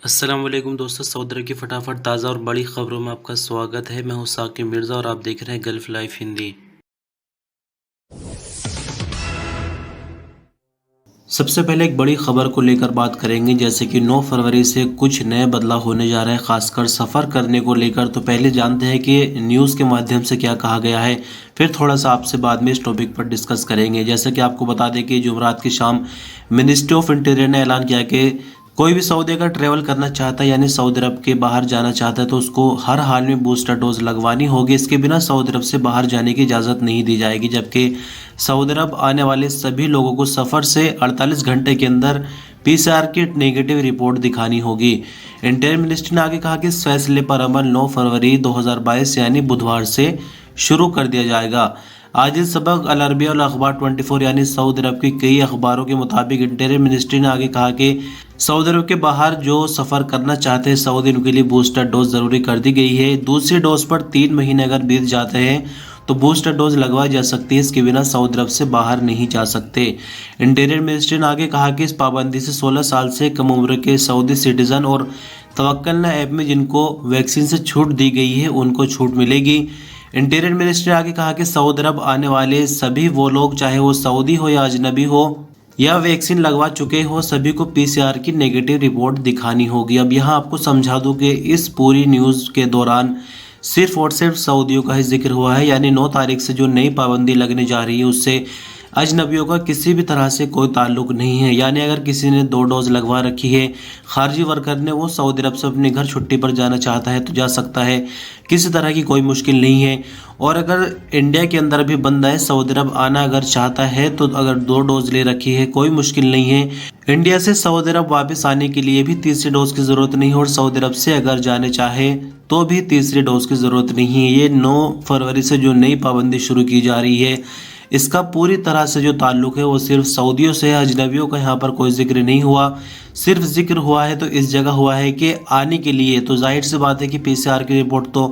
अस्सलाम वालेकुम दोस्तों, सऊदी की फटाफट ताज़ा और बड़ी खबरों में आपका स्वागत है। मैं हूं साकिब मिर्ज़ा और आप देख रहे हैं गल्फ लाइफ हिंदी। सबसे पहले एक बड़ी खबर को लेकर बात करेंगे, जैसे कि 9 फरवरी से कुछ नए बदलाव होने जा रहे हैं, खासकर सफ़र करने को लेकर। तो पहले जानते हैं कि न्यूज़ के माध्यम से क्या कहा गया है, फिर थोड़ा सा आपसे बाद में इस टॉपिक पर डिस्कस करेंगे। जैसे कि आपको बता दें कि जुमरात की शाम मिनिस्ट्री ऑफ इंटीरियर ने ऐलान किया कि कोई भी सऊदी अगर ट्रैवल करना चाहता है, यानी सऊदी अरब के बाहर जाना चाहता है, तो उसको हर हाल में बूस्टर डोज लगवानी होगी। इसके बिना सऊदी अरब से बाहर जाने की इजाज़त नहीं दी जाएगी। जबकि सऊदी अरब आने वाले सभी लोगों को सफ़र से 48 घंटे के अंदर पीसीआर की नेगेटिव रिपोर्ट दिखानी होगी। इंटीरियर मिनिस्ट्री ने आगे कहा कि इस फैसले पर अमल 9 फरवरी 2022 यानी बुधवार से शुरू कर दिया जाएगा। आज सबक अल अरबिया और अखबार 24 यानी सऊदी अरब की कई अखबारों के मुताबिक इंटीरियर मिनिस्ट्री ने आगे कहा कि सऊदी अरब के बाहर जो सफ़र करना चाहते हैं सऊदी, उनके लिए बूस्टर डोज ज़रूरी कर दी गई है। दूसरी डोज पर 3 महीने अगर बीत जाते हैं तो बूस्टर डोज लगवाई जा सकती है। इसके बिना सऊदी अरब से बाहर नहीं जा सकते। इंटीरियर मिनिस्ट्री ने आगे कहा कि इस पाबंदी से 16 साल से कम उम्र के सऊदी सिटीजन और तवक्कलना ऐप में जिनको वैक्सीन से छूट दी गई है उनको छूट मिलेगी। इंटीरियर मिनिस्ट्री ने आगे कहा कि सऊदी अरब आने वाले सभी वो लोग, चाहे वो सऊदी हो या अजनबी हो या वैक्सीन लगवा चुके हो, सभी को पीसीआर की नेगेटिव रिपोर्ट दिखानी होगी। अब यहाँ आपको समझा दूं कि इस पूरी न्यूज़ के दौरान सिर्फ और सिर्फ सऊदियों का ही जिक्र हुआ है, यानी 9 तारीख से जो नई पाबंदी लगने जा रही है उससे अजनबियों का किसी भी तरह से कोई ताल्लुक नहीं है। यानी अगर किसी ने 2 डोज लगवा रखी है, खारजी वर्कर ने, वो सऊदी अरब से अपने घर छुट्टी पर जाना चाहता है तो जा सकता है, किसी तरह की कोई मुश्किल नहीं है। और अगर इंडिया के अंदर भी बंदा है, सऊदी अरब आना अगर चाहता है तो अगर 2 डोज ले रखी है कोई मुश्किल नहीं है। इंडिया से सऊदी अरब वापस आने के लिए भी तीसरी डोज की ज़रूरत नहीं है और सऊदी अरब से अगर जाने चाहे तो भी तीसरी डोज की ज़रूरत नहीं है। ये 9 फरवरी से जो नई पाबंदी शुरू की जा रही है इसका पूरी तरह से जो ताल्लुक है वो सिर्फ सऊदियों से है। अजनबियों का यहाँ पर कोई जिक्र नहीं हुआ। सिर्फ जिक्र हुआ है तो इस जगह हुआ है कि आने के लिए, तो जाहिर सी बात है कि पीसीआर की रिपोर्ट तो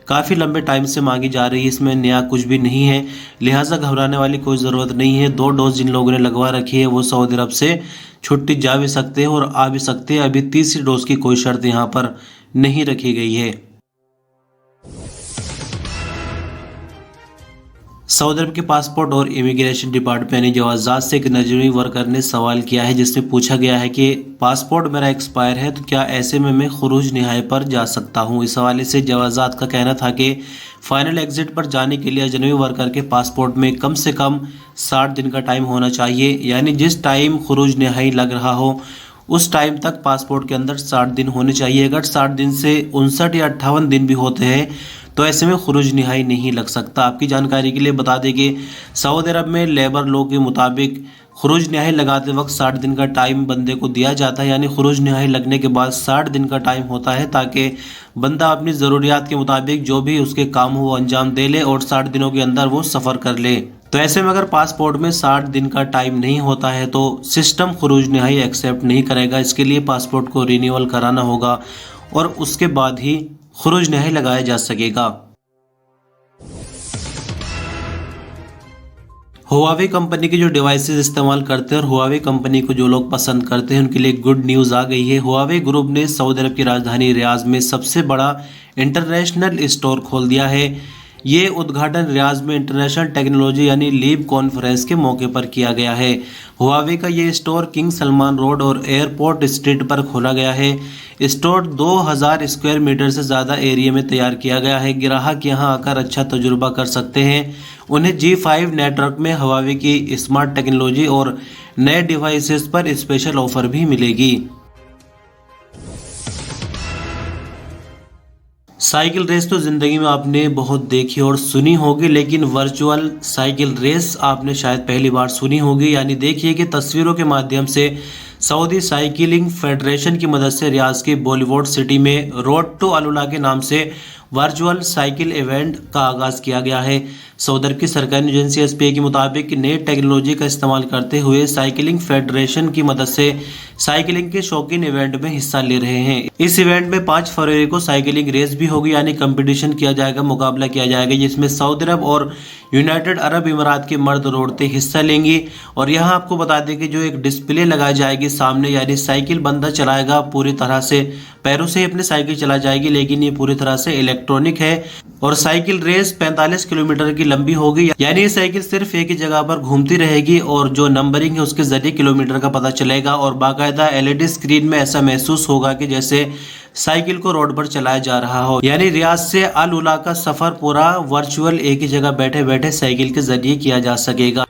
काफ़ी लंबे टाइम से मांगी जा रही है, इसमें नया कुछ भी नहीं है, लिहाजा घबराने वाली कोई ज़रूरत नहीं है। 2 डोज जिन लोगों ने लगवा रखी है वो सऊदी अरब से छुट्टी जा भी सकते हैं और आ भी सकते हैं। अभी तीसरी डोज की कोई शर्त यहाँ पर नहीं रखी गई है। सऊदी अरब के पासपोर्ट और इमिग्रेशन डिपार्टमेंट यानी जवाज़ात से एक नजरी वर्कर ने सवाल किया है, जिसमें पूछा गया है कि पासपोर्ट मेरा एक्सपायर है तो क्या ऐसे में मैं खुरूज निहाय पर जा सकता हूं। इस हवाले से जवाज़ात का कहना था कि फाइनल एग्जिट पर जाने के लिए अजनबी वर्कर के पासपोर्ट में कम से कम 60 दिन का टाइम होना चाहिए। यानी जिस टाइम खुरूज निहाई लग रहा हो उस टाइम तक पासपोर्ट के अंदर 60 दिन होने चाहिए। अगर 60 दिन से 59 या 58 दिन भी होते हैं तो ऐसे में खुरूज निहाई नहीं लग सकता। आपकी जानकारी के लिए बता दें कि सऊदी अरब में लेबर लॉ के मुताबिक खुरूज निहाई लगाते वक्त 60 दिन का टाइम बंदे को दिया जाता है। यानी खुरूज निहाई लगने के बाद 60 दिन का टाइम होता है ताकि बंदा अपनी ज़रूरियात के मुताबिक जो भी उसके काम हो वो अंजाम दे ले और 60 दिनों के अंदर वो सफ़र कर ले। तो ऐसे में अगर पासपोर्ट में 60 दिन का टाइम नहीं होता है तो सिस्टम खुरूज निहाई एक्सेप्ट नहीं करेगा। इसके लिए पासपोर्ट को रिन्यूअल कराना होगा और उसके बाद ही खुरूज निहाई लगाया जा सकेगा। हुआवे कंपनी की जो डिवाइसेस इस्तेमाल करते हैं और हुआवे कंपनी को जो लोग पसंद करते हैं उनके लिए गुड न्यूज़ आ गई है। हुआवे ग्रुप ने सऊदी अरब की राजधानी रियाज में सबसे बड़ा इंटरनेशनल स्टोर खोल दिया है। ये उद्घाटन रियाज में इंटरनेशनल टेक्नोलॉजी यानी लीव कॉन्फ्रेंस के मौके पर किया गया है। हुआवे का ये स्टोर किंग सलमान रोड और एयरपोर्ट स्ट्रीट पर खोला गया है। स्टोर 2000 स्क्वायर मीटर से ज़्यादा एरिया में तैयार किया गया है। ग्राहक यहाँ आकर अच्छा तजुर्बा कर सकते हैं। उन्हें G5 नेटवर्क में हुआवे की स्मार्ट टेक्नोलॉजी और नए डिवाइसेस पर स्पेशल ऑफर भी मिलेगी। साइकिल रेस तो ज़िंदगी में आपने बहुत देखी और सुनी होगी, लेकिन वर्चुअल साइकिल रेस आपने शायद पहली बार सुनी होगी। यानी देखिए कि तस्वीरों के माध्यम से सऊदी साइकिलिंग फेडरेशन की मदद से रियाज की बॉलीवुड सिटी में रोड टू अलुला के नाम से वर्चुअल साइकिल इवेंट का आगाज किया गया है। सऊदी अरब की सरकारी एजेंसी एसपीए के मुताबिक नई टेक्नोलॉजी का इस्तेमाल करते हुए साइकिलिंग फेडरेशन की मदद से साइकिलिंग के शौकीन इवेंट में हिस्सा ले रहे हैं। इस इवेंट में 5 फरवरी को साइकिलिंग रेस भी होगी, यानी कंपटीशन किया जाएगा, मुकाबला किया जाएगा, जिसमें सऊदी अरब और यूनाइटेड अरब इमारात के मर्द औरतें हिस्सा लेंगी। और यहाँ आपको बता दें कि जो एक डिस्प्ले लगाई जाएगी सामने, यानी साइकिल बंदा चलाएगा पूरी तरह से, पैरों से अपनी साइकिल चला जाएगी, लेकिन ये पूरी तरह से इलेक्ट्रॉनिक है। और साइकिल रेस 45 किलोमीटर की लंबी होगी, यानी ये साइकिल सिर्फ एक ही जगह पर घूमती रहेगी और जो नंबरिंग है उसके जरिए किलोमीटर का पता चलेगा। और बाकायदा एलईडी स्क्रीन में ऐसा महसूस होगा कि जैसे साइकिल को रोड पर चलाया जा रहा हो, यानी रियाद से अल उला का सफर पूरा वर्चुअल एक ही जगह बैठे बैठे साइकिल के जरिए किया जा सकेगा।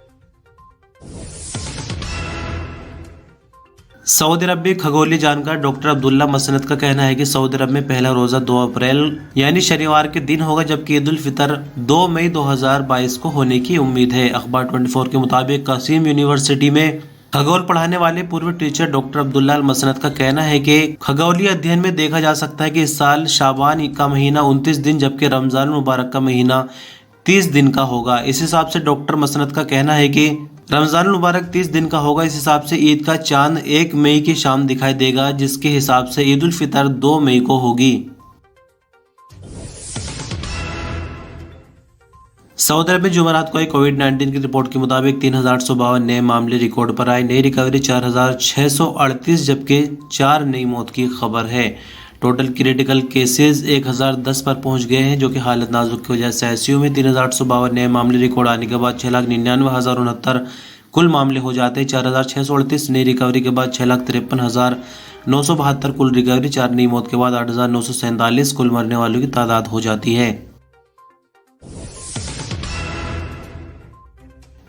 सऊदी अरब में खगोलीय जानकार डॉक्टर अब्दुल्ला मसनद का कहना है कि सऊदी अरब में पहला रोजा 2 अप्रैल यानी शनिवार के दिन होगा, जबकि ईद उल फितर 2 मई 2022 को होने की उम्मीद है। अखबार 24 के मुताबिक कासिम यूनिवर्सिटी में खगोल पढ़ाने वाले पूर्व टीचर डॉक्टर अब्दुल्ला अल मसनद का कहना है कि खगोलीय अध्ययन में देखा जा सकता है कि इस साल शाबान का महीना 29 दिन जबकि रमजान मुबारक का महीना 30 दिन का होगा। इस हिसाब से डॉक्टर मसनद का कहना है कि रमजान मुबारक 30 दिन का होगा। इस हिसाब से ईद का चांद 1 मई की शाम दिखाई देगा, जिसके हिसाब से ईद उल फितर 2 मई को होगी। सऊदी अरब में जुमेरात को कोविड-19 की रिपोर्ट के मुताबिक 3852 नए मामले रिकॉर्ड पर आए। नई रिकवरी 4638 जबकि 4 नई मौत की खबर है। टोटल क्रिटिकल केसेस 1010 पर पहुंच गए हैं, जो कि हालत नाजुक की वजह से आईसीयू में 3852 नए मामले रिकॉर्ड आने के बाद 6,99,069 कुल मामले हो जाते हैं। 4638 नई रिकवरी के बाद 6,53,972 कुल रिकवरी, 4 नई मौत के बाद 8,947 कुल मरने वालों की तादाद हो जाती है।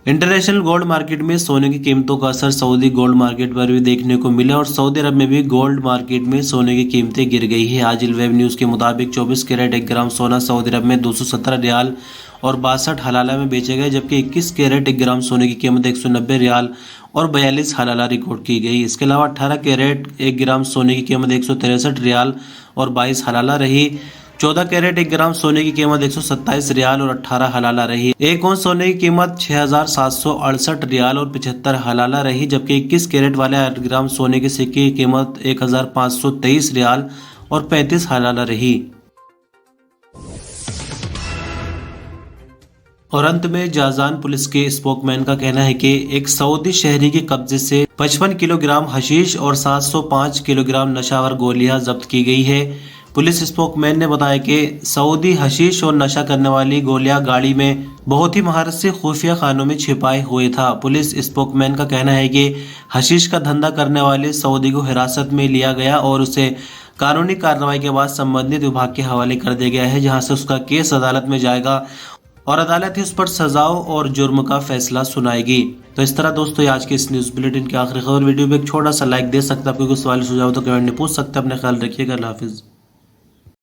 इंटरनेशनल गोल्ड मार्केट में सोने की कीमतों का असर सऊदी गोल्ड मार्केट पर भी देखने को मिला और सऊदी अरब में भी गोल्ड मार्केट में सोने की कीमतें गिर गई है। आजिल वेब न्यूज़ के मुताबिक 24 कैरेट 1 ग्राम सोना सऊदी अरब में 217 रियाल और 62 हलाला में बेचे गए, जबकि 21 कैरेट 1 ग्राम सोने की कीमत 190 रियाल और 42 हलाला रिकॉर्ड की गई। इसके अलावा 18 कैरेट 1 ग्राम सोने की कीमत 163 रियाल और 22 हलाला रही। 14 कैरेट 1 ग्राम सोने की कीमत 127 रियाल और 18 हलाला रही। 1 औंस सोने की कीमत 6,768 रियाल और 75 हलाला रही, जबकि 21 कैरेट वाले 8 ग्राम सोने के सिक्के की कीमत 1,523 रियाल और 35 हलाला रही। और अंत में जाजान पुलिस के स्पोकमैन का कहना है कि एक सऊदी शहरी के कब्जे से 55 किलोग्राम हशीश और 705 किलोग्राम नशावर गोलियां जब्त की गई है। पुलिस स्पोकमैन ने बताया कि सऊदी हशीश और नशा करने वाली गोलियां गाड़ी में बहुत ही महारत से खुफिया खानों में छिपाए हुए था। पुलिस स्पोकमैन का कहना है कि हशीश का धंधा करने वाले सऊदी को हिरासत में लिया गया और उसे कानूनी कार्रवाई के बाद संबंधित विभाग के हवाले कर दिया गया है, जहां से उसका केस अदालत में जाएगा और अदालत ही उस पर सजाओं और जुर्म का फैसला सुनाएगी। तो इस तरह दोस्तों आज के इस न्यूज़ बुलेटिन की आखिरी खबर वीडियो में एक छोटा सा लाइक दे सकते हैं। आपको कोई सवाल सुझाव तो कमेंट में पूछ सकते हैं। अपने ख्याल रखिएगा। अल्लाह हाफिज़।